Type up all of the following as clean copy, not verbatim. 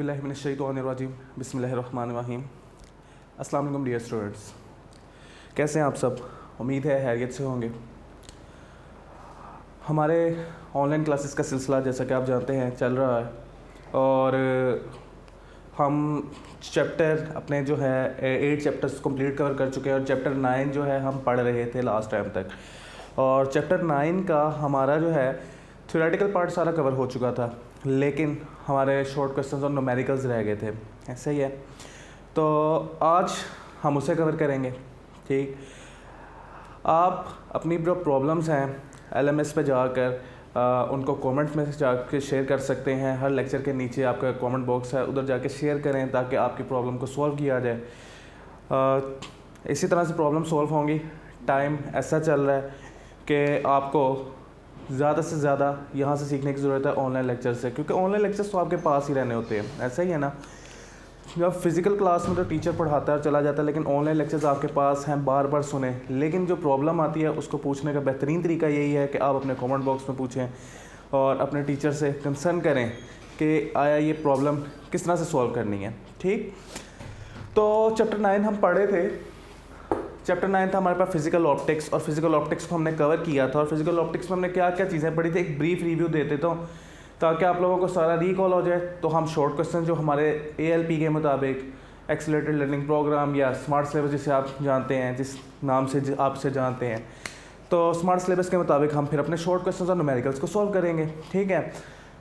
बिल्लाहि मिनश्शैतानिर्रजीम बिस्मिल्लाहिर्रहमानिर्रहीम। अस्सलाम वालेकुम डियर स्टूडेंट्स, कैसे हैं आप सब? उम्मीद है हैरियत से होंगे। हमारे ऑनलाइन क्लासेस का सिलसिला जैसा कि आप जानते हैं चल रहा है और हम चैप्टर अपने जो है 8 चैप्टर्स कंप्लीट कवर कर चुके हैं और चैप्टर 9 जो है हम पढ़ रहे थे लास्ट टाइम तक। और चैप्टर 9 का हमारा जो है थ्योरेटिकल पार्ट सारा कवर हो चुका था, लेकिन हमारे शॉर्ट क्वेश्चंस और न्यूमेरिकल्स रह गए थे। ऐसा ही है, तो आज हम उसे कवर करेंगे। ठीक, आप अपनी जो प्रॉब्लम्स हैं LMS पे जाकर उनको कमेंट में जाकर शेयर कर सकते हैं। हर लेक्चर के नीचे आपका कमेंट बॉक्स है, उधर जाके शेयर करें ताकि आपकी प्रॉब्लम को सॉल्व किया जाए। इसी तरह से प्रॉब्लम सॉल्व होंगी। टाइम ऐसा चल रहा है कि आपको ज़्यादा से ज़्यादा यहाँ से सीखने की ज़रूरत है ऑनलाइन लेक्चर से, क्योंकि ऑनलाइन लेक्चर्स तो आपके पास ही रहने होते हैं। ऐसा ही है ना, जब फिज़िकल क्लास में तो टीचर पढ़ाता है चला जाता है, लेकिन ऑनलाइन लेक्चर्स आपके पास हैं, बार बार सुने। लेकिन जो प्रॉब्लम आती है उसको पूछने का बेहतरीन तरीका यही है कि आप अपने कमेंट बॉक्स में पूछें और अपने टीचर से कंसर्न करें कि आया ये प्रॉब्लम किस तरह से सॉल्व करनी है। ठीक, तो चैप्टर 9 हम पढ़े थे। चैप्टर 9 था हमारे पास फिजिकल ऑप्टिक्स, और फिजिकल ऑप्टिक्स को हमने कवर किया था। और फिजिकल ऑप्टिक्स में हमने क्या क्या चीज़ें पढ़ी थी, एक ब्रीफ रिव्यू दे देता हूँ ताकि आप लोगों को सारा रिकॉल हो जाए। तो हम शॉर्ट क्वेश्चन जो हमारे ALP के मुताबिक एक्सेलरेटेड लर्निंग प्रोग्राम या स्मार्ट सिलेबस जिसे आप जानते हैं, जिस नाम से आप से जानते हैं, तो स्मार्ट सिलेबस के मुताबिक हम फिर अपने शॉर्ट क्वेश्चन और न्यूमेरिकल्स को सॉल्व करेंगे। ठीक है,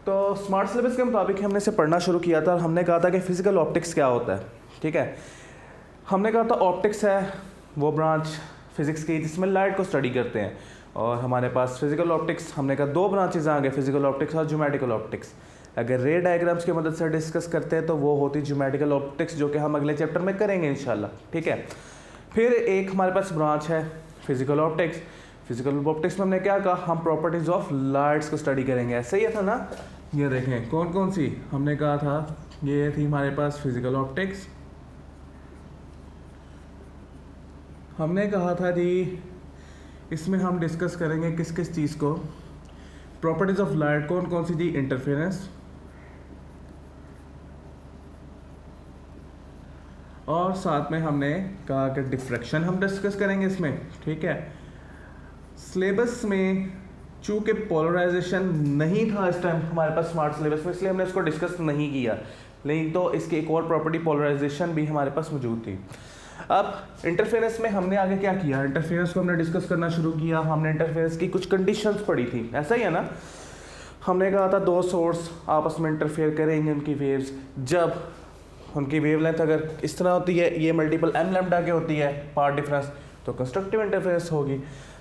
तो स्मार्ट सिलेबस के मुताबिक हमने इसे पढ़ना शुरू किया था और हमने कहा था कि फिजिकल ऑप्टिक्स क्या होता है। ठीक है, हमने कहा था ऑप्टिक्स है वो ब्रांच फिज़िक्स की जिसमें लाइट को स्टडी करते हैं। और हमारे पास फिजिकल ऑप्टिक्स, हमने कहा 2 ब्रांचेज आ गए, फिजिकल ऑप्टिक्स और ज्योमेट्रिकल ऑप्टिक्स। अगर रे डायग्राम्स की मदद से डिस्कस करते हैं तो वो होती ज्योमेट्रिकल ऑप्टिक्स, जो कि हम अगले चैप्टर में करेंगे इंशाल्लाह। ठीक है, फिर एक हमारे पास ब्रांच है फिजिकल ऑप्टिक्स। फिजिकल ऑप्टिक्स में हमने क्या कहा, हम प्रॉपर्टीज़ ऑफ लाइट्स को स्टडी करेंगे। ऐसे ही था ना, ये देखें कौन कौन सी हमने कहा था। ये थी हमारे पास फिजिकल ऑप्टिक्स। हमने कहा था जी इसमें हम डिस्कस करेंगे किस किस चीज़ को, प्रॉपर्टीज़ ऑफ लाइट कौन कौन सी जी, इंटरफेरेंस, और साथ में हमने कहा कि डिफ्रैक्शन हम डिस्कस करेंगे इसमें। ठीक है, सिलेबस में चूँकि पोलराइजेशन नहीं था इस टाइम हमारे पास स्मार्ट सिलेबस में, इसलिए हमने इसको डिस्कस नहीं किया, लेकिन तो इसकी एक और प्रॉपर्टी पोलराइजेशन भी हमारे पास मौजूद थी। अब इंटरफेरेंस में हमने आगे क्या किया, इंटरफेरेंस को हमने डिस्कस करना शुरू किया। हमने इंटरफेरेंस की कुछ कंडीशंस पढ़ी थी। ऐसा ही है ना, हमने कहा था 2 सोर्स आपस में इंटरफेयर करेंगे उनकी वेव्स, जब उनकी वेवलेंथ अगर इस तरह होती है, ये मल्टीपल m लैम्डा के होती है पार्ट डिफरेंस, तो कंस्ट्रक्टिव इंटरफेरेंस होगी।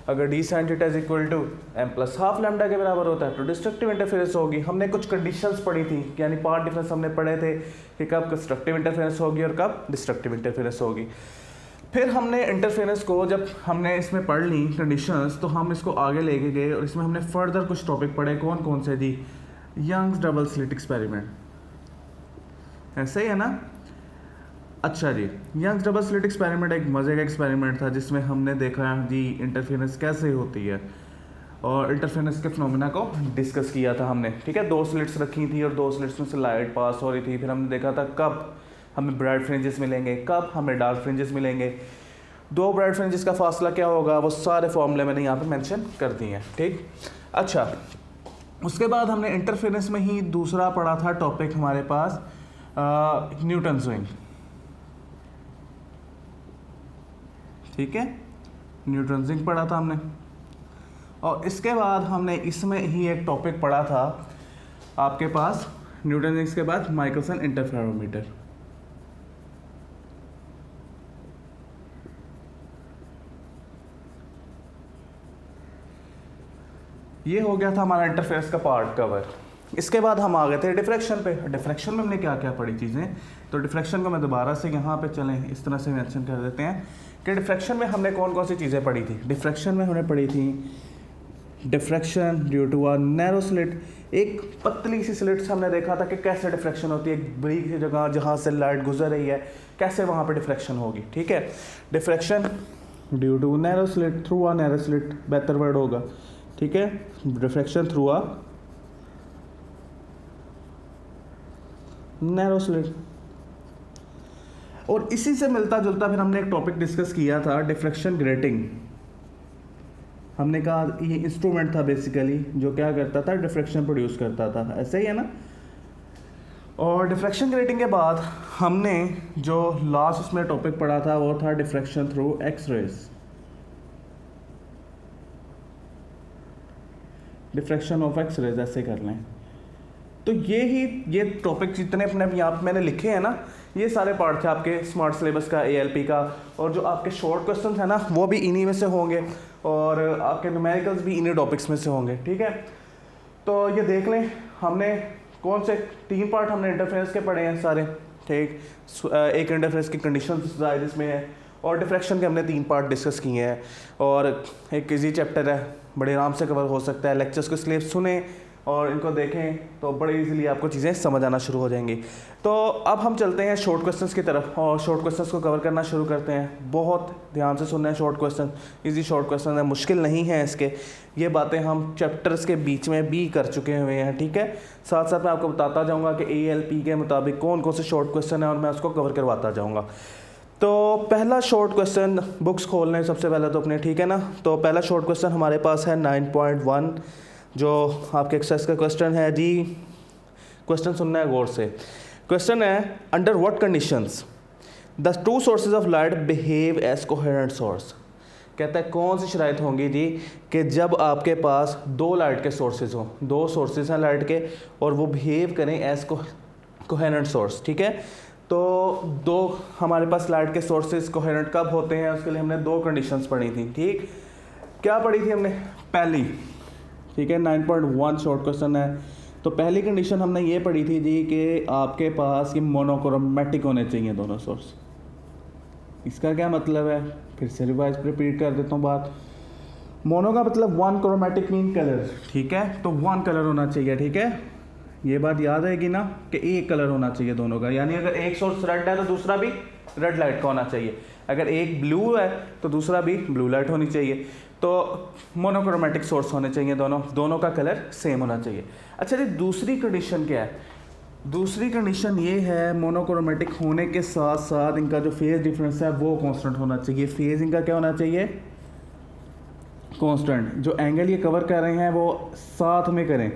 अगर d sin theta is equal to m plus half lambda के बराबर होता है तो डिस्ट्रक्टिव इंटरफेरेंस होगी। हमने कुछ कंडीशंस पढ़ी थी, यानी पार्ट डिफरेंस हमने पढ़े थे कि कब कंस्ट्रक्टिव इंटरफेरेंस होगी और कब डिस्ट्रक्टिव इंटरफेरेंस होगी। फिर हमने इंटरफेरेंस को जब हमने इसमें पढ़ ली कंडीशंस, तो हम इसको आगे लेके गए और इसमें हमने फर्दर कुछ टॉपिक पढ़े। कौन कौन से जी, यंग्स डबल स्लिट एक्सपेरिमेंट। ऐसे ही है ना। अच्छा जी, यंग्स डबल स्लिट एक्सपेरिमेंट एक मज़े का एक्सपेरिमेंट था जिसमें हमने देखा जी इंटरफेरेंस कैसे होती है और इंटरफेरेंस के फिनोमेना को डिस्कस किया था हमने। ठीक है, 2 स्लिट्स रखी थी और 2 स्लिट्स में से लाइट पास हो रही थी। फिर हमने देखा था कब हमें ब्राइट फ्रिंजेस मिलेंगे, कब हमें डार्क फ्रिंजेस मिलेंगे, 2 ब्राइट फ्रिंजेस का फासला क्या होगा, वो सारे फॉर्मूले मैंने यहाँ पे मेंशन कर दिए हैं। ठीक, अच्छा, उसके बाद हमने इंटरफेरेंस में ही दूसरा पढ़ा था टॉपिक हमारे पास न्यूटन्स रिंग। ठीक है, न्यूटन्स रिंग पढ़ा था हमने। और इसके बाद हमने इसमें ही एक टॉपिक पढ़ा था आपके पास न्यूटन रिंग्स के बाद माइकलसन इंटरफेरोमीटर। ये हो गया था हमारा इंटरफेरेंस का पार्ट कवर। इसके बाद हम आ गए थे डिफ्रैक्शन पे। डिफ्रैक्शन में हमने क्या क्या पढ़ी चीज़ें, तो डिफ्रैक्शन को मैं दोबारा से यहाँ पे चलें इस तरह से मेंशन कर देते हैं कि डिफ्रैक्शन में हमने कौन कौन सी चीज़ें पढ़ी थी। डिफ्रैक्शन में हमने पढ़ी थी diffraction due to a narrow slit, एक पतली सी स्लिट से हमने देखा था कि कैसे डिफ्रैक्शन होती है, एक बड़ी सी जगह जहाँ से लाइट गुजर रही है कैसे वहाँ पे डिफ्रैक्शन होगी। ठीक है, diffraction due to narrow slit, through a narrow slit बेहतर वर्ड होगा। ठीक है, diffraction through a narrow slit. और इसी से मिलता जुलता फिर हमने एक टॉपिक डिस्कस किया था, डिफ्रैक्शन ग्रेटिंग। हमने कहा ये इंस्ट्रूमेंट था बेसिकली जो क्या करता था, डिफ्रैक्शन प्रोड्यूस करता था, ऐसे ही है ना। और डिफ्रैक्शन ग्रेटिंग के बाद हमने जो लास्ट उसमें टॉपिक पढ़ा था वो था diffraction through X rays, diffraction of X rays, ऐसे कर लें। तो ये टॉपिक जितने अपने यहाँ पे मैंने लिखे हैं ना, ये सारे पार्ट थे आपके स्मार्ट सिलेबस का, ALP का। और जो आपके शॉर्ट क्वेश्चन है ना वो भी इन्हीं में से होंगे, और आपके न्यूमेरिकल्स भी इन्हीं टॉपिक्स में से होंगे, ठीक है। तो ये देख लें, हमने कौन से 3 पार्ट हमने इंटरफेरेंस के पढ़े हैं सारे, ठीक। एक इंटरफेरेंस की कंडीशन इसमें है, और डिफ्रैक्शन के हमने 3 पार्ट डिस्कस किए हैं। और एक इजी चैप्टर है, बड़े आराम से कवर हो सकता है। लेक्चर्स को इसलिए सुने और इनको देखें तो बड़े इजीली आपको चीज़ें समझ आना शुरू हो जाएंगी। तो अब हम चलते हैं शॉर्ट क्वेश्चंस की तरफ, और शॉर्ट क्वेश्चंस को कवर करना शुरू करते हैं। बहुत ध्यान से सुनना है short question, easy short question है, मुश्किल नहीं है इसके। ये बातें हम चैप्टर्स के बीच में भी कर चुके हुए हैं, ठीक है। साथ साथ मैं आपको बताता जाऊँगा कि ALP के मुताबिक कौन कौन से शॉर्ट क्वेश्चन हैं, और मैं उसको कवर करवाता जाऊँगा। तो पहला शॉर्ट क्वेश्चन, बुक्स खोल लें सबसे पहले तो अपने, ठीक है ना। तो पहला शॉर्ट क्वेश्चन हमारे पास है 9.1, जो आपके एक्सरसाइज का क्वेश्चन है जी। क्वेश्चन सुनना है गौर से। क्वेश्चन है, under what conditions the two sources of light behave as coherent source. कहता है कौन सी शराइत होंगी जी कि जब आपके पास 2 लाइट के सोर्सेज हों, 2 सोर्सेज हैं लाइट के, और वो बिहेव करें एज कोहेरेंट सोर्स, ठीक है। तो 2 हमारे पास लाइट के सोर्सेज कोहेरेंट कब होते हैं, उसके लिए हमने 2 कंडीशंस पढ़ी थी, ठीक। क्या पढ़ी थी हमने? पहली, ठीक है, 9.1 शॉर्ट क्वेश्चन है। तो पहली कंडीशन हमने ये पढ़ी थी जी कि आपके पास ये मोनोक्रोमेटिक होने चाहिए दोनों सोर्स। इसका क्या मतलब है, फिर से रिवाइज रिपीट कर देता हूँ बात। मोनो का मतलब 1, क्रोमेटिक मीन कलर, ठीक है। तो 1 कलर होना चाहिए, ठीक है। ये बात याद रहेगी ना कि एक कलर होना चाहिए दोनों का, यानी अगर एक सोर्स रेड है तो दूसरा भी रेड लाइट का होना चाहिए। अगर एक ब्लू है तो दूसरा भी ब्लू लाइट होनी चाहिए। तो मोनोक्रोमेटिक सोर्स होने चाहिए, दोनों का कलर सेम होना चाहिए। अच्छा जी, दूसरी कंडीशन क्या है? दूसरी कंडीशन ये है, मोनोक्रोमेटिक होने के साथ साथ इनका जो फेज डिफरेंस है वो कांस्टेंट होना चाहिए। फेज इनका क्या होना चाहिए? कांस्टेंट। जो एंगल ये कवर कर रहे हैं वो साथ में करें,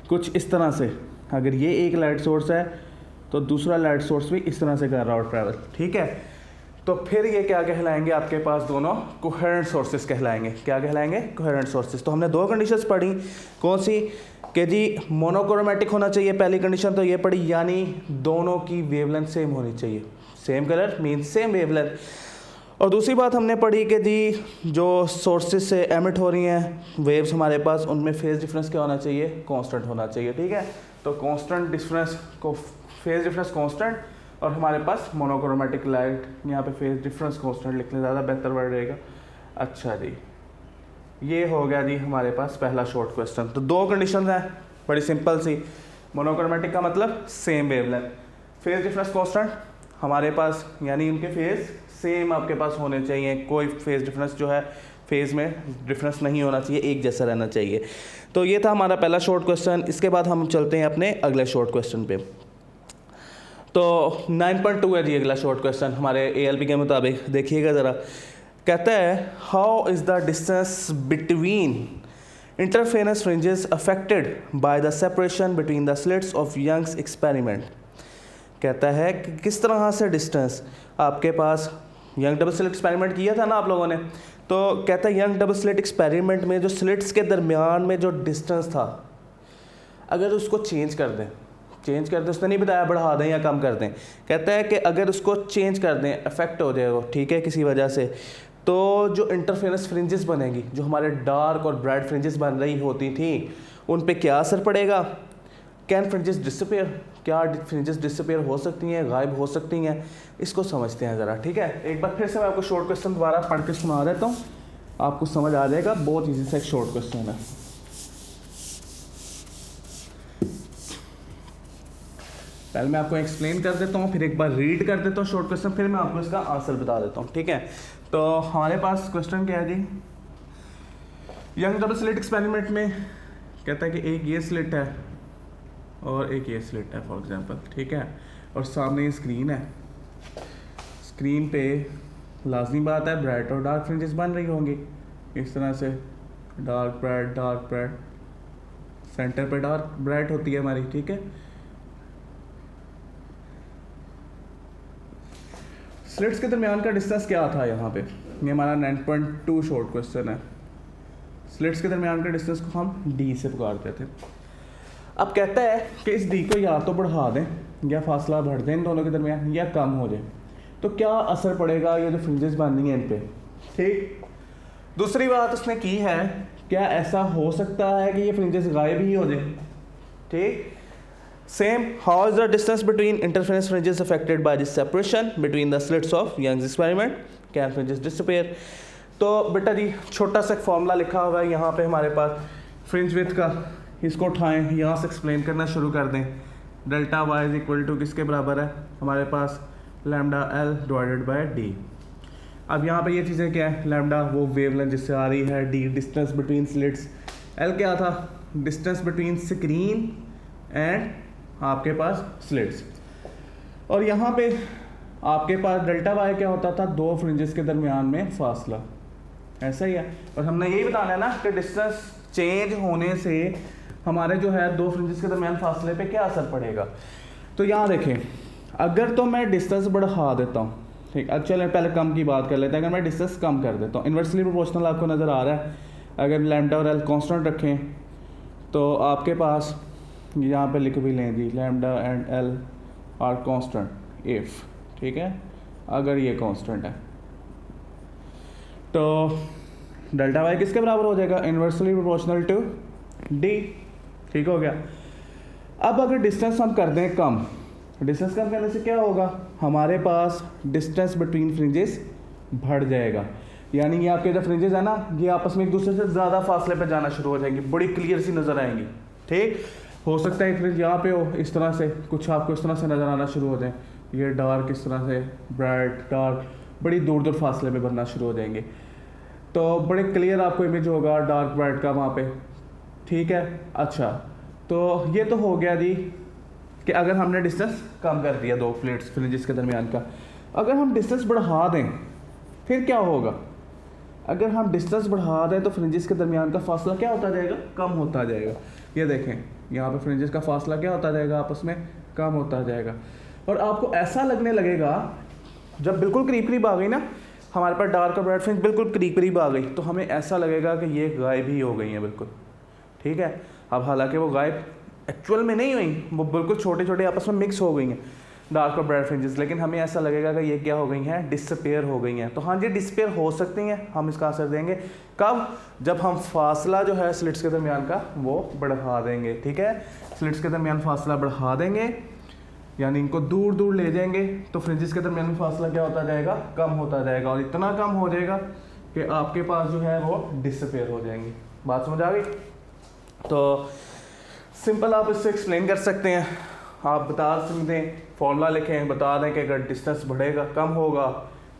कुछ इस तरह से। अगर ये एक लाइट सोर्स है तो दूसरा लाइट सोर्स भी इस तरह से कर रहा हो ट्रैवल, ठीक है। तो फिर ये क्या कहलाएंगे? आपके पास दोनों कोहेरेंट सोर्सेज कहलाएंगे। क्या कहलाएंगे? Coherent sources. तो हमने 2 कंडीशंस पढ़ी, कौन सी? कि जी मोनोक्रोमेटिक होना चाहिए पहली कंडीशन तो ये पढ़ी, यानी दोनों की वेवलेंथ सेम होनी चाहिए। Same colour means same wavelength. और दूसरी बात हमने पढ़ी कि जी जो सोर्सेज से एमिट हो रही हैं वेव्स हमारे पास, उनमें फेज डिफरेंस क्या होना चाहिए? कांस्टेंट होना चाहिए, ठीक है। तो कांस्टेंट डिफरेंस को, फेज डिफरेंस कांस्टेंट, और हमारे पास मोनोक्रोमेटिक लाइट, यहाँ पे फेज डिफरेंस कांस्टेंट लिख लें, ज़्यादा बेहतर वर्ड रहेगा। अच्छा जी, ये हो गया जी हमारे पास पहला शॉर्ट क्वेश्चन। तो 2 कंडीशन हैं, बड़ी सिंपल सी। मोनोक्रोमेटिक का मतलब same wavelength, phase difference constant हमारे पास, यानी उनके फेज सेम आपके पास होने चाहिए। कोई फेज डिफरेंस जो है, फेज में डिफरेंस नहीं होना चाहिए, एक जैसा रहना चाहिए। तो ये था हमारा पहला शॉर्ट क्वेश्चन। इसके बाद हम चलते हैं अपने अगले शॉर्ट क्वेश्चन पे। तो 9.2 है जी अगला शॉर्ट क्वेश्चन हमारे ALP के मुताबिक। देखिएगा ज़रा, कहता है how is the distance between interference fringes affected by the separation between the slits of Young's experiment. कहता है कि किस तरह से डिस्टेंस आपके पास, यंग डबल स्लिट एक्सपेरिमेंट किया था ना आप लोगों ने, तो कहता है यंग डबल स्लिट एक्सपेरिमेंट में जो स्लिट्स के दरमियान में जो डिस्टेंस था, अगर उसको चेंज कर दें, उसने नहीं बताया बढ़ा दें या कम कर दें, कहता है कि अगर उसको चेंज कर दें, इफेक्ट हो जाएगा, ठीक है, किसी वजह से, तो जो इंटरफेरेंस फ्रिंजेस बनेगी, जो हमारे डार्क और ब्राइट फ्रिंजेस बन रही होती थी, उन पे क्या असर पड़ेगा? Can fringes disappear? क्या फ्रिंजेस डिसअपीयर हो सकती हैं, गायब हो सकती हैं? इसको समझते हैं ज़रा, ठीक है। एक बार फिर से मैं आपको शॉर्ट क्वेश्चन दोबारा पढ़ के सुना देता हूँ, आपको समझ आ जाएगा। बहुत ईजी सा एक शॉर्ट क्वेश्चन है। पहले मैं आपको एक्सप्लेन कर देता हूँ, फिर एक बार रीड कर देता हूँ शॉर्ट क्वेश्चन, फिर मैं आपको इसका आंसर बता देता हूँ, ठीक है। तो हमारे पास क्वेश्चन क्या है जी, यंग डबल स्लिट एक्सपेरिमेंट में कहता है कि एक ये स्लिट है और एक ये स्लिट है फॉर एग्जांपल, ठीक है। और सामने ये स्क्रीन है, स्क्रीन पे लाजमी बात है ब्राइट और डार्क फ्रिंजेस बन रही होंगी इस तरह से, डार्क ब्राइट, सेंटर पे डार्क ब्राइट होती है हमारी, ठीक है। स्लिट्स के दरमियान का डिस्टेंस क्या था यहाँ पे, ये हमारा 9.2 शॉर्ट क्वेश्चन है। स्लिट्स के दरमियान के डिस्टेंस को हम डी से पुकारते थे। अब कहता है कि इस डी को या तो बढ़ा दें या फासला बढ़ दें इन दोनों के दरमियान, या कम हो जाए, तो क्या असर पड़ेगा ये जो फ्रिंजेस बन रही हैं इन पे, ठीक। दूसरी बात उसने की है, क्या ऐसा हो सकता है कि ये फ्रिंजेस गायब ही हो जाए, ठीक। Same, how is the distance between interference fringes affected by this separation between the slits of Young's experiment, can fringes disappear. तो बेटा जी छोटा सा फॉर्मूला लिखा हुआ है यहाँ पे हमारे पास फ्रिंज विड्थ का, इसको उठाएं, यहाँ से एक्सप्लेन करना शुरू कर दें। Delta Y is equal to किसके बराबर है हमारे पास, lambda L divided by D. अब यहाँ पे ये चीज़ें क्या है, लैम्डा वो वेवलेंथ जिससे आ रही है, D distance between slits, L क्या था, डिस्टेंस बिटवीन स्क्रीन एंड आपके पास स्लिट्स। और यहाँ पे आपके पास डेल्टा वाई क्या होता था, दो फ्रिंजेस के दरमियान में फासला, ऐसा ही है। और हमने यही बताना है ना कि डिस्टेंस चेंज होने से हमारे जो है दो फ्रिंजेस के दरमियान फासले पे क्या असर पड़ेगा। तो यहाँ देखें, अगर तो मैं डिस्टेंस बढ़ा देता हूँ, ठीक, अब चलें पहले कम की बात कर लेते हैं। अगर मैं डिस्टेंस कम कर देता हूँ, इन्वर्सली प्रोपोर्शनल आपको नज़र आ रहा है, अगर लैम्डा और एल कांस्टेंट रखें तो आपके पास यहाँ पे लिख भी लें जी, lambda and L are constant if, ठीक है, अगर ये कांस्टेंट है तो डेल्टा वाई किसके बराबर हो जाएगा, इन्वर्सली प्रोपोर्शनल टू डी, ठीक हो गया। अब अगर डिस्टेंस हम कर दें कम, डिस्टेंस कम करने से क्या होगा, हमारे पास डिस्टेंस बिटवीन फ्रिंजेस बढ़ जाएगा, यानी ये आपके जो फ्रिंजेस है ना, ये आपस में एक दूसरे से ज़्यादा फासले पे जाना शुरू हो जाएंगी, बड़ी क्लियर सी नज़र आएंगी, ठीक। हो सकता है फ्रिंज यहाँ पे हो इस तरह से, कुछ आपको इस तरह से नज़र आना शुरू हो जाए, ये डार्क इस तरह से, ब्राइट डार्क, बड़ी दूर दूर फासले पे बनना शुरू हो जाएंगे, तो बड़े क्लियर आपको इमेज होगा डार्क ब्राइट का वहाँ पे, ठीक है। अच्छा, तो ये तो हो गया जी कि अगर हमने डिस्टेंस कम कर दिया दो प्लेट्स फ्रिंजेस के दरमियान का। अगर हम डिस्टेंस बढ़ा दें फिर क्या होगा, अगर हम डिस्टेंस बढ़ा दें तो फ्रिंजेस के दरमियान का फासला क्या होता जाएगा, कम होता जाएगा। ये देखें यहाँ पे फ्रिंजेस का फासला क्या होता जाएगा, आपस में कम होता जाएगा। और आपको ऐसा लगने लगेगा जब बिल्कुल करीब करीब आ गई ना हमारे पास डार्क और ब्राइट फ्रिंज, बिल्कुल करीब करीब आ गई, तो हमें ऐसा लगेगा कि ये गायब ही हो गई हैं बिल्कुल, ठीक है। अब हालांकि वो गायब एक्चुअल में नहीं हुई, वो बिल्कुल छोटे छोटे आपस में मिक्स हो गई हैं डार्क और ब्राइट फ्रिंजेस, लेकिन हमें ऐसा लगेगा कि ये क्या हो गई हैं, डिसअपेयर हो गई हैं। तो हाँ, ये डिसअपेयर हो सकती हैं, हम इसका असर देंगे कब, जब हम फासला जो है स्लिट्स के दरमियान का वो बढ़ा देंगे, ठीक है। स्लिट्स के दरमियान फासला बढ़ा देंगे, यानी इनको दूर दूर ले जाएंगे, तो फ्रिंजेस के दरमियान में फासला क्या होता जाएगा, कम होता जाएगा, और इतना कम हो जाएगा कि आपके पास जो है वो डिसअपेयर हो जाएंगी। बात समझ आ गई। तो सिंपल आप इससे एक्सप्लेन कर सकते हैं, आप बता सकते हैं, फॉर्मूला लिखें, बता दें कि अगर डिस्टेंस बढ़ेगा, कम होगा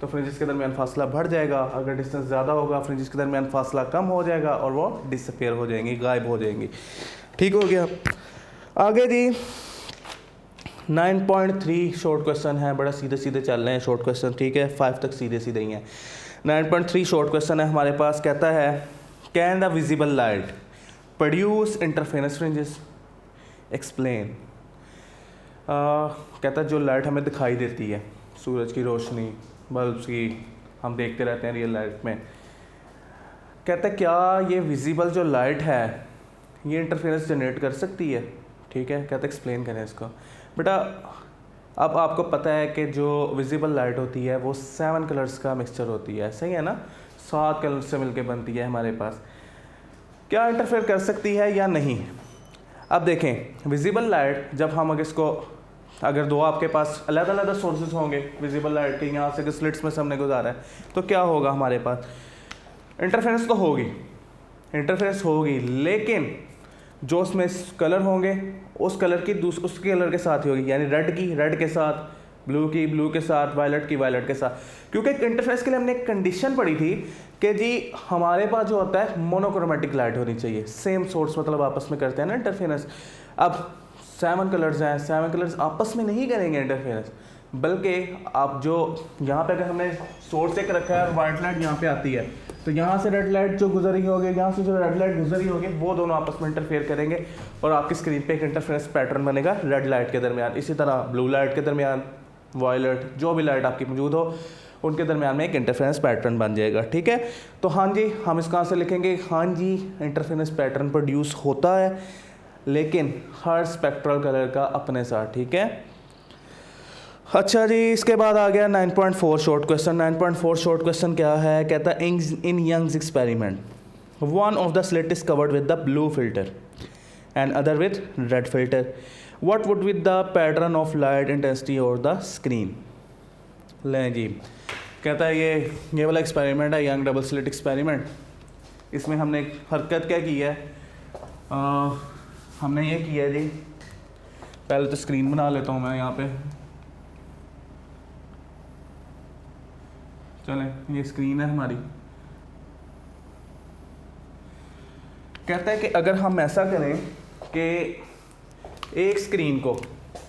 तो फ्रिंजेस के दरमियान फासला बढ़ जाएगा, अगर डिस्टेंस ज़्यादा होगा फ्रिंजेस के दरमियान फासला कम हो जाएगा और वो डिसअपेयर हो जाएंगी, गायब हो जाएंगी, ठीक हो गया। आगे जी 9.3 शॉर्ट क्वेश्चन है, बड़ा सीधे सीधे चल रहे हैं शॉर्ट क्वेश्चन, ठीक है, 5 तक सीधे सीधे ही हैं। 9.3 शॉर्ट क्वेश्चन है हमारे पास, कहता है can the visible light produce interference fringes, explain. कहता है जो लाइट हमें दिखाई देती है, सूरज की रोशनी, बल्ब की, हम देखते रहते हैं रियल लाइफ में, कहता है क्या ये विजिबल जो लाइट है ये इंटरफेरेंस जनरेट कर सकती है, ठीक है। कहता है एक्सप्लेन करें इसको। बेटा अब आपको पता है कि जो विजिबल लाइट होती है वो 7 कलर्स का मिक्सचर होती है, सही है ना, 7 कलर से मिलके बनती है हमारे पास। क्या इंटरफेयर कर सकती है या नहीं। अब देखें विजिबल लाइट, जब हम अगर दो आपके पास अलग अलग सोर्सेज होंगे विजिबल लाइट के, यहाँ से स्लिट्स में से हमने गुजारा है, तो क्या होगा हमारे पास, इंटरफेरेंस तो होगी, इंटरफेरेंस होगी, लेकिन जो उसमें कलर होंगे उस कलर की उसके कलर के साथ ही होगी, यानी रेड की रेड के साथ, ब्लू की ब्लू के साथ, वायलेट की वायलेट के साथ। क्योंकि इंटरफेरेंस के लिए हमने एक कंडीशन पढ़ी थी कि जी हमारे पास जो होता है मोनोक्रोमेटिक लाइट होनी चाहिए, सेम सोर्स, मतलब आपस में करते हैं ना इंटरफेरेंस। अब 7 कलर्स हैं, 7 कलर्स आपस में नहीं करेंगे इंटरफेरेंस, बल्कि आप जो यहाँ पे अगर हमने सोर्स एक रखा है और वाइट लाइट यहाँ पे आती है, तो यहाँ से रेड लाइट जो गुजर रही होगी, यहाँ से जो रेड लाइट गुजर रही होगी, वो दोनों आपस में इंटरफेयर करेंगे और आपकी स्क्रीन पे एक इंटरफेरेंस पैटर्न बनेगा रेड लाइट के दरमियान। इसी तरह ब्लू लाइट के दरमियान, वायलेट, जो भी लाइट आपकी मौजूद हो उनके दरमियान में एक इंटरफेरेंस पैटर्न बन जाएगा। ठीक है, तो हाँ जी, हम इसका आंसर लिखेंगे हाँ जी, इंटरफेरेंस पैटर्न प्रोड्यूस होता है, लेकिन हर स्पेक्ट्रल कलर का अपने साथ। ठीक है, अच्छा जी, इसके बाद आ गया 9.4 शॉर्ट क्वेश्चन। 9.4 शॉर्ट क्वेश्चन क्या है, कहता है in Young's experiment one of the slit is covered with the blue filter and other with red filter, what would with the pattern of light intensity और द स्क्रीन। लें जी, कहता है ये वाला एक्सपेरिमेंट है, यंग डबल स्लिट एक्सपेरिमेंट। इसमें हमने एक हरकत क्या की है, हमने ये किया जी, पहले तो स्क्रीन बना लेता हूँ मैं यहाँ पे। चलें, ये स्क्रीन है हमारी। कहता है कि अगर हम ऐसा करें कि एक स्क्रीन को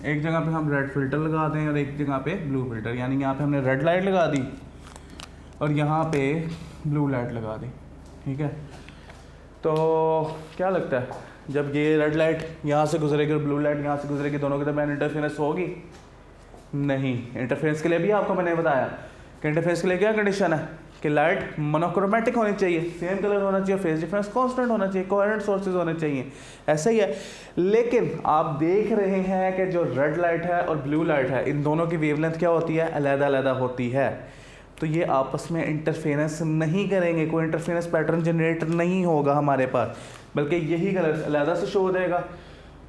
एक जगह पे हम रेड फिल्टर लगा दें और एक जगह पे ब्लू फिल्टर, यानी यहाँ पे हमने रेड लाइट लगा दी और यहाँ पे ब्लू लाइट लगा दी। ठीक है, तो क्या लगता है, जब ये रेड लाइट यहाँ से गुजरेगी और ब्लू लाइट यहाँ से गुजरेगी, दोनों के दरमियान इंटरफेरेंस होगी? नहीं। इंटरफेरेंस के लिए भी आपको मैंने बताया कि इंटरफेरेंस के लिए क्या कंडीशन है कि लाइट मोनोक्रोमेटिक होनी चाहिए, सेम कलर होना चाहिए, फेज डिफरेंस कांस्टेंट होना चाहिए, कोहेरेंट सोर्सेज होने चाहिए। ऐसा ही है, लेकिन आप देख रहे हैं कि जो रेड लाइट है और ब्लू लाइट है, इन दोनों की वेवलेंथ क्या होती है, अलग-अलग होती है। तो ये आपस में इंटरफेरेंस नहीं करेंगे, कोई इंटरफेरेंस पैटर्न जनरेट नहीं होगा हमारे पास, बल्कि यही कलर अलग से शो हो जाएगा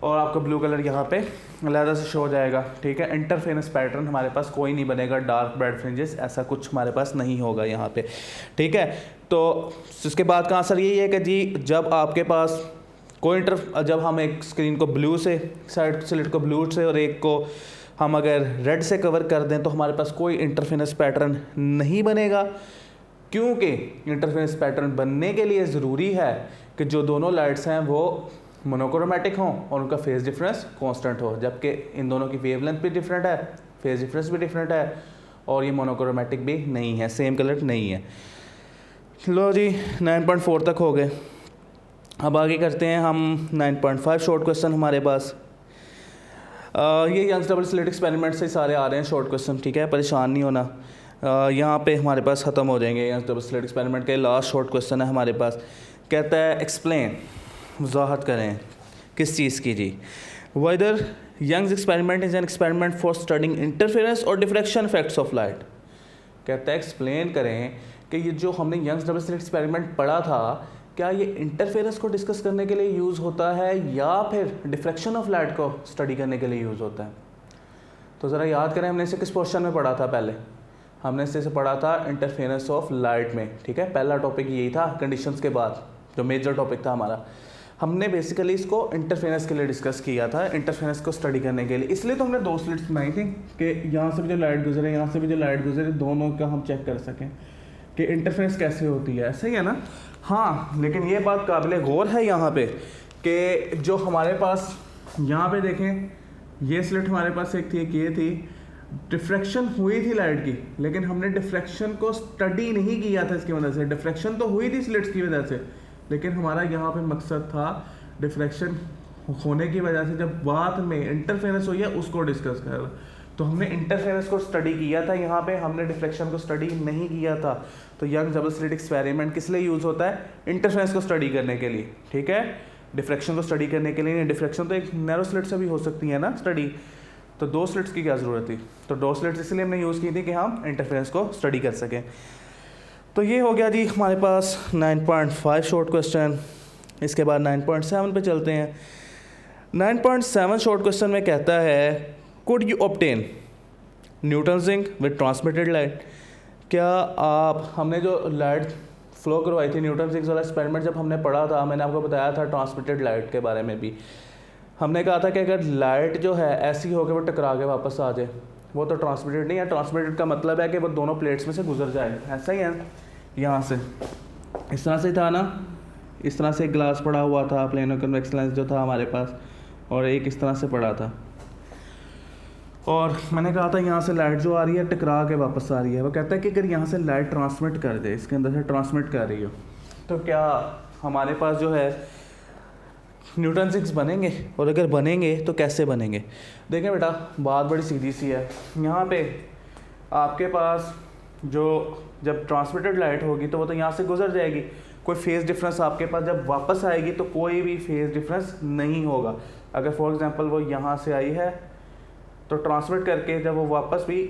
और आपका ब्लू कलर यहाँ पे अलग से शो हो जाएगा। ठीक है, इंटरफेरेंस पैटर्न हमारे पास कोई नहीं बनेगा, डार्क ब्राइट फ्रिंजेस ऐसा कुछ हमारे पास नहीं होगा यहाँ पे। ठीक है, तो इसके बाद का आंसर यही है कि जी, जब आपके पास जब हम एक स्क्रीन को ब्लू से, साइड स्लिट को ब्लू से और एक को हम अगर रेड से कवर कर दें, तो हमारे पास कोई इंटरफेरेंस पैटर्न नहीं बनेगा, क्योंकि इंटरफेरेंस पैटर्न बनने के लिए ज़रूरी है कि जो दोनों लाइट्स हैं वो मोनोक्रोमेटिक हों और उनका फेज डिफरेंस कांस्टेंट हो, जबकि इन दोनों की वेवलेंथ भी डिफरेंट है, फेज डिफरेंस भी डिफरेंट है और ये मोनोक्रोमेटिक भी नहीं है, सेम कलर नहीं है। लो जी, 9.4 तक हो गए। अब आगे करते हैं हम 9.5 शॉर्ट क्वेश्चन हमारे पास। ये यंग्स डबल स्लिट एक्सपेरिमेंट से सारे आ रहे हैं शॉर्ट क्वेश्चन। ठीक है, परेशान नहीं होना, यहाँ पे हमारे पास ख़त्म हो जाएंगे। यंग्स डबल स्लिट एक्सपेरिमेंट के लास्ट शॉर्ट क्वेश्चन है हमारे पास। कहता है एक्सप्लेन, वजाहत करें किस चीज़ की जी, whether Young's experiment is an experiment for studying interference or diffraction effects of light. कहता है एक्सप्लेन करें कि ये जो हमने यंग्स डबल स्लिट एक्सपेरिमेंट पढ़ा था, क्या ये इंटरफेरेंस को डिस्कस करने के लिए यूज़ होता है या फिर डिफ्रैक्शन ऑफ लाइट को स्टडी करने के लिए यूज़ होता है। तो ज़रा याद करें, हमने इसे किस पोर्शन में पढ़ा था, पहले हमने इसे पढ़ा था इंटरफेरेंस ऑफ लाइट में। ठीक है, पहला टॉपिक यही था, कंडीशंस के बाद जो मेजर टॉपिक था हमारा, हमने बेसिकली इसको इंटरफेरेंस के लिए डिस्कस किया था, इंटरफेरेंस को स्टडी करने के लिए। इसलिए तो हमने 2 स्लिट्स बनाई थी कि यहाँ से भी जो लाइट गुजरे, यहाँ से भी जो लाइट गुजरे, दोनों का हम चेक कर सकें कि इंटरफेरेंस कैसे होती है। ऐसा ही है ना? हाँ, लेकिन ये बात काबिल गौर है यहाँ पे कि जो हमारे पास यहाँ पे देखें, ये स्लिट हमारे पास एक थी, एक ये थी, डिफ्रैक्शन हुई थी लाइट की, लेकिन हमने डिफ्रैक्शन को स्टडी नहीं किया था इसकी वजह से। डिफ्रैक्शन तो हुई थी स्लिट्स की वजह से, लेकिन हमारा यहाँ पे मकसद था डिफ्रैक्शन होने की वजह से जब बाद में इंटरफेरेंस हुई है उसको डिस्कस करना। तो हमने इंटरफेरेंस को स्टडी किया था यहाँ पे, हमने डिफ्लेक्शन को स्टडी नहीं किया था। तो यंग डबल स्लिट एक्सपेरिमेंट किस लिए यूज़ होता है? इंटरफेरेंस को स्टडी करने के लिए। ठीक है, डिफ्लेक्शन को स्टडी करने के लिए। डिफ्लेक्शन तो एक नैरो स्लिट से भी हो सकती है ना स्टडी, तो 2 स्लिट्स की क्या ज़रूरत थी? तो 2 स्लिट्स इसलिए हमने यूज़ की थी कि हम इंटरफेरेंस को स्टडी कर सकें। तो ये हो गया जी हमारे पास 9.5 शॉर्ट क्वेश्चन। इसके बाद 9.7 पे चलते हैं। 9.7 शॉर्ट क्वेश्चन में कहता है could you obtain Newton's ring with transmitted light. क्या आप, हमने जो लाइट फ्लो करवाई थी न्यूटन्स रिंग्स वाला एक्सपेरिमेंट जब हमने पढ़ा था, मैंने आपको बताया था ट्रांसमिटेड लाइट के बारे में भी। हमने कहा था कि अगर लाइट जो है ऐसी हो के वो टकरा के वापस आ जाए, वो तो ट्रांसमिटेड नहीं है। ट्रांसमिटेड का मतलब है कि वो दोनों प्लेट्स में से गुजर जाए। ऐसा ही है, यहाँ से इस तरह से था ना, इस तरह से ग्लास पड़ा हुआ था, प्लेनो कन्वेक्स लेंस जो था हमारे पास, और एक इस तरह से पड़ा था। और मैंने कहा था यहाँ से लाइट जो आ रही है टकरा के वापस आ रही है। वो कहता है कि अगर यहाँ से लाइट ट्रांसमिट कर दे, इसके अंदर से ट्रांसमिट कर रही हो, तो क्या हमारे पास जो है न्यूटन 6 बनेंगे? और अगर बनेंगे तो कैसे बनेंगे? देखें बेटा, बात बड़ी सीधी सी है। यहाँ पे आपके पास जो जब ट्रांसमिटेड लाइट होगी तो वो तो यहाँ से गुजर जाएगी, कोई फेज़ डिफरेंस आपके पास जब वापस आएगी तो कोई भी फेज़ डिफरेंस नहीं होगा। अगर फॉर एग्जांपल वो यहाँ से आई है तो ट्रांसमिट करके जब वो वापस भी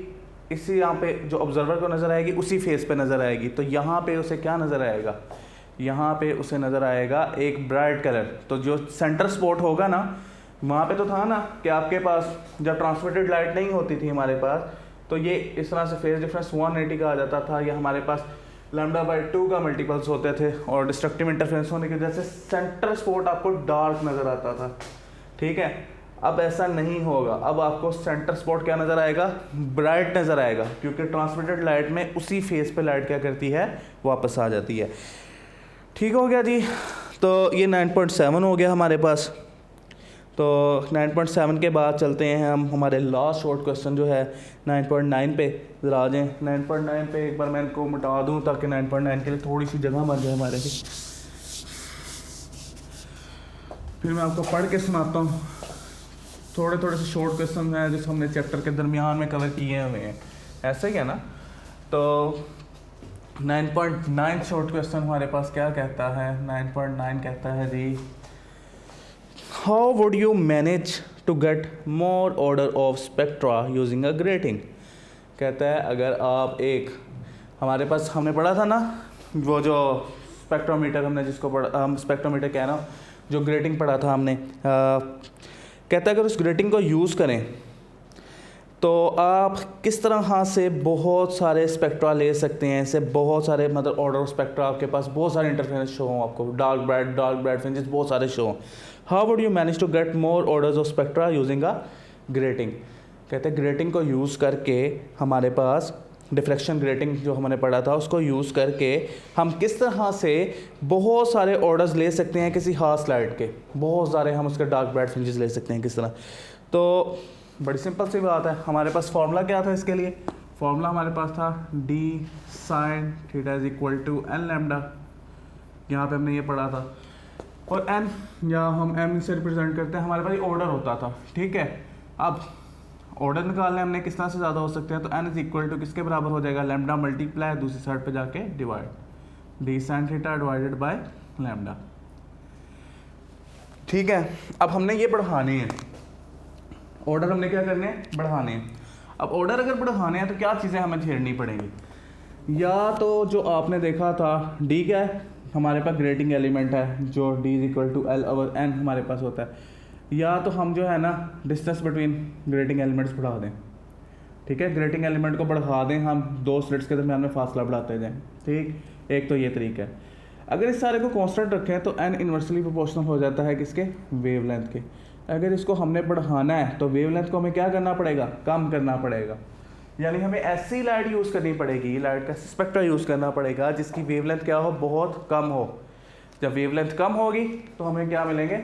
इसी यहाँ पे जो ऑब्जर्वर को नज़र आएगी उसी फेस पे नज़र आएगी, तो यहाँ पे उसे क्या नज़र आएगा? यहाँ पे उसे नज़र आएगा एक ब्राइट कलर। तो जो सेंटर स्पॉट होगा ना, वहाँ पे तो था ना कि आपके पास जब ट्रांसमिटेड लाइट नहीं होती थी हमारे पास, तो ये इस तरह से फेस डिफरेंस 180 का आ जाता था, या हमारे पास λ/2 का मल्टीपल्स होते थे, और डिस्ट्रक्टिव इंटरफेरेंस होने की वजह से सेंटर स्पॉट आपको डार्क नज़र आता था। ठीक है, अब ऐसा नहीं होगा। अब आपको सेंटर स्पॉट क्या नज़र आएगा? ब्राइट नज़र आएगा, क्योंकि ट्रांसमिटेड लाइट में उसी फेस पे लाइट क्या करती है? वापस आ जाती है। ठीक हो गया जी। तो ये 9.7 हो गया हमारे पास। तो 9.7 के बाद चलते हैं हम हमारे लास्ट शॉर्ट क्वेश्चन जो है 9.9 पे। ज़रा आ जाएँ 9.9 पे। एक बार मैं इनको मिटा दूँ ताकि 9.9 के लिए थोड़ी सी जगह बन जाए हमारे लिए। फिर मैं आपको पढ़ के सुनाता हूँ। थोड़े थोड़े से शॉर्ट क्वेश्चन हैं जिसको हमने चैप्टर के दरमियान में कवर किए हुए हैं, ऐसे ही है ना। तो 9.9 शॉर्ट क्वेश्चन हमारे पास क्या कहता है? 9.9 कहता है जी, how would you manage to get more order of spectra using a grating. कहता है अगर आप एक, हमारे पास हमने पढ़ा था ना वो जो स्पेक्ट्रोमीटर, हमने जिसको पढ़ा, हम स्पेक्ट्रोमीटर कह रहा हूँ, जो ग्रेटिंग पढ़ा था हमने। कहता है अगर उस ग्रेटिंग को यूज़ करें तो आप किस तरह से बहुत सारे स्पेक्ट्रा ले सकते हैं। इससे बहुत सारे मतलब ऑर्डर ऑफ स्पेक्ट्रा आपके पास, बहुत सारे इंटरफेरेंस शो हों आपको, डार्क ब्राइट फ्रिंजेस बहुत सारे शो हों। How would you manage to get more orders of spectra using a grating. कहते हैं ग्रेटिंग को यूज़ करके हमारे पास डिफ्रैक्शन ग्रेटिंग जो हमने पढ़ा था उसको यूज़ करके हम किस तरह से बहुत सारे ऑर्डर्स ले सकते हैं किसी खास लाइट के, बहुत सारे हम उसके डार्क ब्राइट फ्रिंजेस ले सकते हैं किस तरह। तो बड़ी सिंपल सी बात है। हमारे पास फार्मूला क्या था इसके लिए? फार्मूला हमारे पास था d sin theta is equal to n lambda. यहाँ पे हमने ये पढ़ा था, और n या हम m से रिप्रेजेंट करते हैं, हमारे पास ऑर्डर होता था। ठीक है, अब ऑर्डर निकालने हमने किस तरह से ज़्यादा हो सकते हैं, तो n इज इक्वल टू किसके बराबर हो जाएगा? लैम्डा मल्टीप्लाई दूसरी साइड पे जाके divide d sin theta divided by lambda. ठीक है, अब हमने ये बढ़ाने हैं ऑर्डर, हमने क्या करने हैं? बढ़ाने हैं। अब ऑर्डर अगर बढ़ाने हैं तो क्या चीज़ें हमें छेड़नी पड़ेंगी? या तो जो आपने देखा था d क्या है, हमारे पास ग्रेटिंग एलिमेंट है जो d is equal to l over n हमारे पास होता है, या तो हम जो है ना डिस्टेंस बिटवीन ग्रेटिंग एलिमेंट्स बढ़ा दें। ठीक है, ग्रेटिंग एलिमेंट को बढ़ा दें हम, दो स्लिट्स के दरमियान में फासला बढ़ाते जाएं। ठीक, एक तो ये तरीका है। अगर इस सारे को कांस्टेंट रखें तो n इन्वर्सली प्रोपोर्शनल हो जाता है किसके? वेवलेंथ के। अगर इसको हमने बढ़ाना है तो वेवलेंथ को हमें क्या करना पड़ेगा? कम करना पड़ेगा। यानी हमें ऐसी लाइट यूज़ करनी पड़ेगी, लाइट का स्पेक्ट्रा यूज़ करना पड़ेगा जिसकी वेवलेंथ क्या हो? बहुत कम हो। जब वेवलेंथ कम होगी तो हमें क्या मिलेंगे?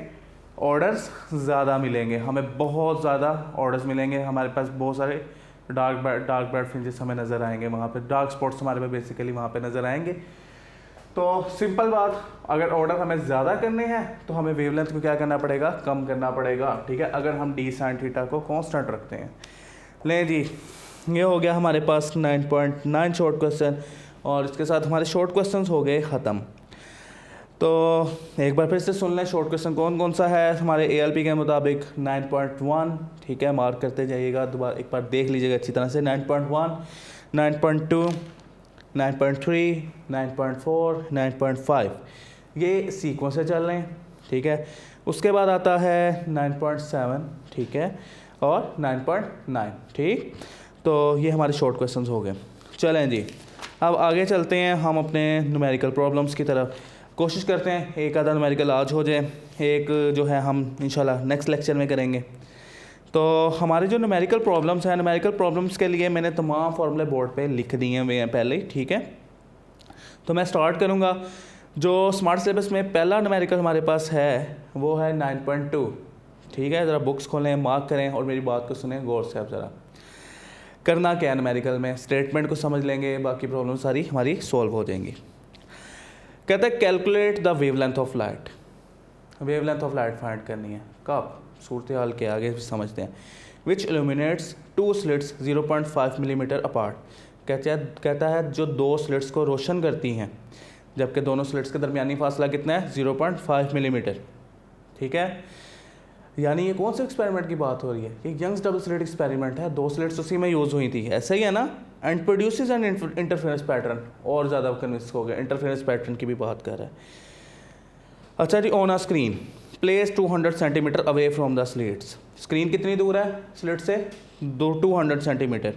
ऑर्डर्स ज़्यादा मिलेंगे, हमें बहुत ज़्यादा ऑर्डर्स मिलेंगे। हमारे पास बहुत सारे डार्क ब्राइट फ्रिंजेस हमें नज़र आएंगे, वहाँ पे डार्क स्पॉट्स हमारे पे बेसिकली वहाँ पे नज़र आएंगे। तो सिंपल बात, अगर ऑर्डर हमें ज़्यादा करने हैं तो हमें वेवलेंथ को क्या करना पड़ेगा? कम करना पड़ेगा। ठीक है, अगर हम d sin थीटा को कांस्टेंट रखते हैं। लें जी, ये हो गया हमारे पास 9.9 शॉर्ट क्वेश्चन, और इसके साथ हमारे शॉर्ट क्वेश्चंस हो गए ख़त्म। तो एक बार फिर से सुन लें शॉर्ट क्वेश्चन कौन कौन सा है हमारे ALP के मुताबिक। 9.1, ठीक है, मार्क करते जाइएगा, दोबारा एक बार देख लीजिएगा अच्छी तरह से। 9.1, 9.2, 9.3, 9.4, 9.5 ये सीक्वेंस से चल रहे हैं। ठीक है, उसके बाद आता है 9.7, ठीक है, और 9.9। ठीक, तो ये हमारे शॉर्ट क्वेश्चंस हो गए। चलें जी, अब आगे चलते हैं हम अपने न्यूमेरिकल प्रॉब्लम्स की तरफ। कोशिश करते हैं एक आधा न्यूमेरिकल आज हो जाए, एक जो है हम इंशाल्लाह नेक्स्ट लेक्चर में करेंगे। तो हमारे जो न्यूमेरिकल प्रॉब्लम्स हैं, न्यूमेरिकल प्रॉब्लम्स के लिए मैंने तमाम फार्मूले बोर्ड पे लिख दिए हुए हैं पहले। ठीक है, तो मैं स्टार्ट करूँगा। जो स्मार्ट सिलेबस में पहला न्यूमेरिकल हमारे पास है वो है 9.2। ठीक है, ज़रा बुक्स खोलें, मार्क करें और मेरी बात को सुनें गौर से। आप ज़रा करना क्या है न्यूमेरिकल में, स्टेटमेंट को समझ लेंगे, बाकी प्रॉब्लम सारी हमारी सॉल्व हो जाएंगी। कहते हैं calculate the wavelength of light. Wavelength of light find करनी है। कब? सूरत हाल के आगे समझते हैं। Which illuminates two slits 0.5 millimetre apart. कहता है जो दो स्लिट्स को रोशन करती हैं, जबकि दोनों स्लिट्स के दरमियानी फासला कितना है? 0.5 मिलीमीटर। ठीक है, यानी ये कौन से एक्सपेरिमेंट की बात हो रही है? ये यंग्स डबल स्लिट एक्सपेरिमेंट है, 2 स्लिट्स उसी में यूज़ हुई थी, ऐसा ही है ना। And produces N interference pattern, और ज़्यादा कन्विंस हो गया, इंटरफेरेंस पैटर्न की भी बात कर रहा है। अच्छा जी, on a screen place 200 centimetre away from the slits. Screen कितनी दूर है स्लिट से? 200 सेंटीमीटर।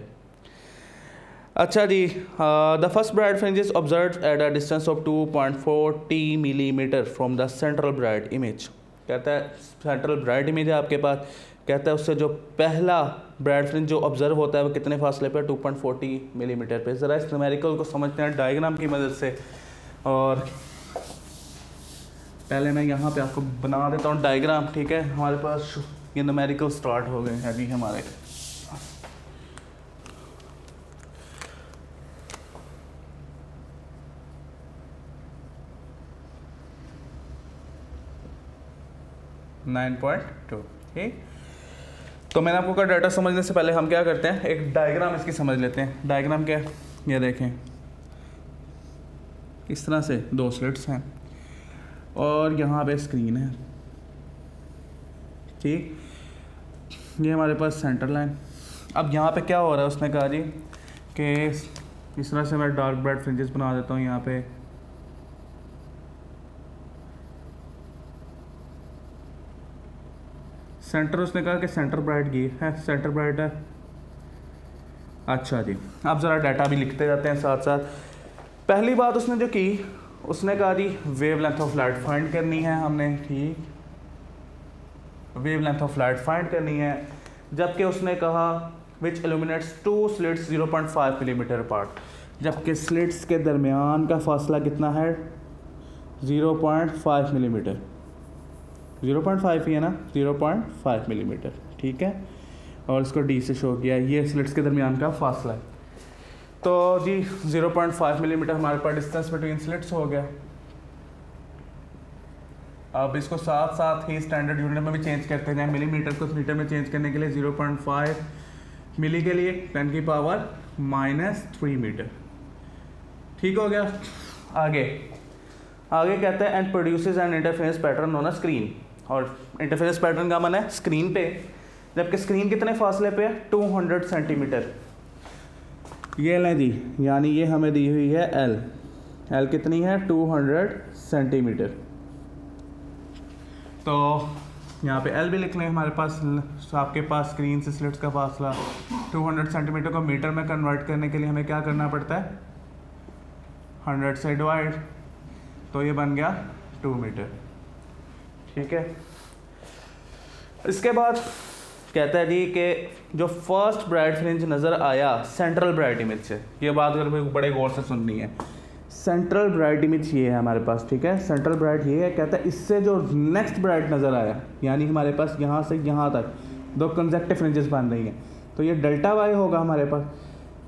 अच्छा जी, the first bright fringe is observe at a distance of 2.40 millimetre from the central bright image. कहता है सेंट्रल ब्राइट इमेज है आपके पास, कहता है उससे जो पहला ब्राइट फ्रिंज जो ऑब्जर्व होता है वो कितने फासले पे? 2.40 मिलीमीटर पे। ज़रा इस न्यूमेरिकल को समझते हैं डायग्राम की मदद से। और पहले मैं यहाँ पे आपको बना देता हूँ डायग्राम, ठीक है। हमारे पास ये न्यूमेरिकल स्टार्ट हो गए हैं अभी हमारे। ठीक, तो मैंने आपको कहा डाटा समझने से पहले हम क्या करते हैं, एक डायग्राम इसकी समझ लेते हैं। डायग्राम क्या है ये देखें, इस तरह से 2 स्लिट्स हैं और यहाँ पे स्क्रीन है। ठीक, ये हमारे पास सेंटर लाइन। अब यहाँ पे क्या हो रहा है, उसने कहा जी कि इस तरह से मैं डार्क ब्राइट फ्रिंजेस बना देता हूँ यहाँ पे। सेंटर उसने कहा कि सेंटर ब्राइट ये है, सेंटर ब्राइट है। अच्छा जी, अब ज़रा डाटा भी लिखते जाते हैं साथ साथ। पहली बात उसने जो की, उसने कहा जी वेवलेंथ ऑफ लाइट फाइंड करनी है हमने। ठीक, वेवलेंथ ऑफ लाइट फाइंड करनी है, जबकि उसने कहा विच इल्यूमिनेट्स 2 स्लिट्स 0.5 मिलीमीटर अपार्ट, जबकि स्लिट्स के दरमियान का फासला कितना है? 0.5 मिलीमीटर। 0.5 ही है ना, 0.5 मिलीमीटर। ठीक है, और इसको डी से शो किया, ये स्लिट्स के दरमियान का फासला है। तो जी 0.5 मिलीमीटर हमारे पास डिस्टेंस बिटवीन स्लिट्स हो गया। अब इसको साथ साथ ही स्टैंडर्ड यूनिट में भी चेंज करते जाएं। मिलीमीटर को मीटर में चेंज करने के लिए 0.5 मिली के लिए 10 की पावर -3 मीटर। ठीक हो गया। आगे कहते हैं and produces N interference pattern on a screen. और इंटरफेरेंस पैटर्न का मन है स्क्रीन पे, जबकि स्क्रीन कितने फासले पे है? 200 सेंटीमीटर। ये लें जी, यानी ये हमें दी हुई है एल कितनी है? 200 सेंटीमीटर। तो यहाँ पे एल भी लिख लें हमारे पास। आपके पास स्क्रीन से स्लिट्स का फासला 200 सेंटीमीटर को मीटर में कन्वर्ट करने के लिए हमें क्या करना पड़ता है? 100 से डिवाइड, तो ये बन गया 2 मीटर। ठीक है, इसके बाद कहता है जी कि जो फर्स्ट ब्राइट फ्रिंज नज़र आया सेंट्रल ब्राइट इमेज से, ये बात अगर बड़े गौर से सुननी है। सेंट्रल ब्राइट इमेज ये है हमारे पास, ठीक है, सेंट्रल ब्राइट ये है। कहता है इससे जो नेक्स्ट ब्राइट नज़र आया, यानी हमारे पास यहाँ से यहाँ तक 2 कंसेक्टिव फ्रिंजेस बन रही हैं, तो ये डेल्टा वाई होगा हमारे पास।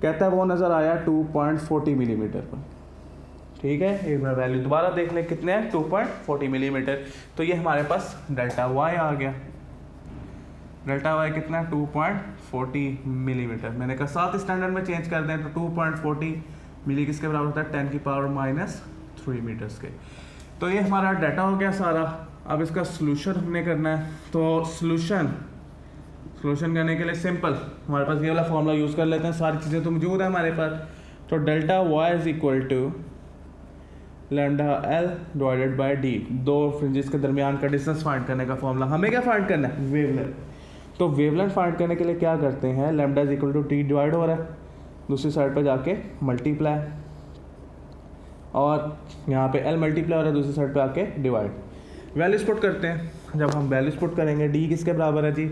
कहता है वो नज़र आया 2.40 मिलीमीटर पर। ठीक है, एक बार वैल्यू दोबारा देख लें, कितने हैं? 2.40 मिलीमीटर। तो ये हमारे पास डेल्टा वाई आ गया। डेल्टा वाई कितना है? 2.40 मिलीमीटर। मैंने कहा साथ स्टैंडर्ड में चेंज कर दें तो 2.40 मिली किसके बराबर होता है? 10 की पावर -3 मीटर्स के। तो ये हमारा डाटा हो गया सारा। अब इसका सोल्यूशन हमने करना है। तो सोल्यूशन करने के लिए सिंपल हमारे पास ये वाला फॉर्मूला यूज़ कर लेते हैं। सारी चीज़ें तो मौजूद है हमारे पास। तो delta Y is equal to lambda L divided by D. 2 fringes के दरमियान का डिस्टेंस फाइंड करने का फॉर्मूला। हमें क्या फाइंड करना है? वेवलेंथ। तो वेवलेंथ फाइंड करने के लिए क्या करते हैं? Lambda is equal to T divide हो रहा है, दूसरी साइड पर जाके मल्टीप्लाई, और यहाँ पे एल मल्टीप्लाई हो रहा है, दूसरी साइड पे आके डिवाइड। वैल्यूज पुट करते हैं। जब हम वैल्यूज पुट करेंगे, डी किसके बराबर है जी?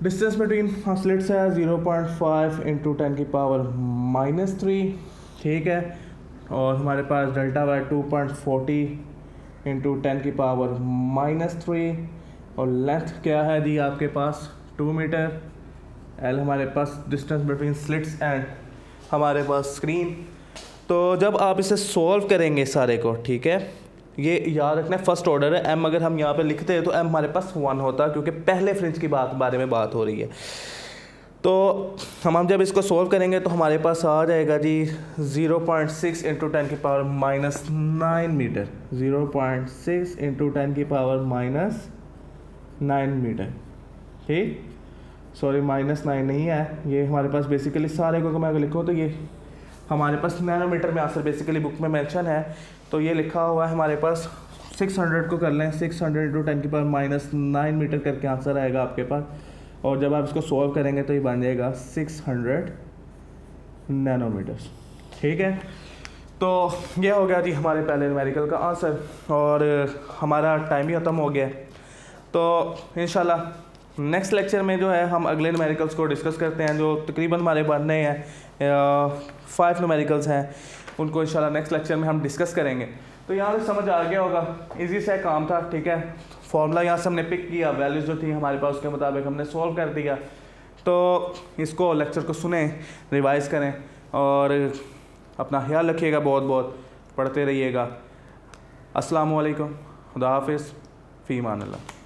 डिस्टेंस बिटवीन स्लिट्स है 0.5 इंटू 10 की पावर -3। ठीक है, और हमारे पास डेल्टा वाई 2.40 इंटू 10 की पावर -3 और लेंथ क्या है जी आपके पास 2 मीटर। एल हमारे पास डिस्टेंस बिटवीन स्लिट्स एंड हमारे पास स्क्रीन। तो जब आप इसे सॉल्व करेंगे सारे को, ठीक है, ये याद रखना है फर्स्ट ऑर्डर है। एम अगर हम यहाँ पे लिखते हैं तो एम हमारे पास 1 होता है, क्योंकि पहले फ्रिंज की बारे में बात हो रही है। तो हम जब इसको सॉल्व करेंगे तो हमारे पास आ जाएगा जी 0.6 इंटू 10 की पावर माइनस 9 मीटर। 0.6 इंटू 10 की पावर माइनस 9 मीटर। ठीक, सॉरी -9 नहीं है, ये हमारे पास बेसिकली सारे को मैं अगर लिखूँ तो ये हमारे पास नैनोमीटर में आंसर बेसिकली बुक में मेंशन है। तो ये लिखा हुआ है हमारे पास 600 को कर लें, 600 इंटू 10 की पावर माइनस 9 मीटर करके आंसर आएगा आपके पास। और जब आप इसको सॉल्व करेंगे तो ये बन जाएगा 600 नैनोमीटर्स। ठीक है, तो ये हो गया जी हमारे पहले न्यूमेरिकल का आंसर, और हमारा टाइम ही ख़त्म हो गया। तो इंशाल्लाह नेक्स्ट लेक्चर में जो है हम अगले न्यूमेरिकल्स को डिस्कस करते हैं, जो तकरीबन हमारे बनने हैं 5 न्यूमेरिकल्स हैं, उनको इंशाल्लाह नेक्स्ट लेक्चर में हम डिस्कस करेंगे। तो यहाँ से समझ आ गया होगा, इजी सा काम था। ठीक है, फॉर्मूला यहाँ से हमने पिक किया, वैल्यूज़ जो थी हमारे पास उसके मुताबिक हमने सॉल्व कर दिया। तो इसको लेक्चर को सुने, रिवाइज़ करें और अपना ख्याल रखिएगा, बहुत बहुत पढ़ते रहिएगा। अस्सलामु अलैकुम, खुदा हाफिज़, फ़ी अमान अल्लाह।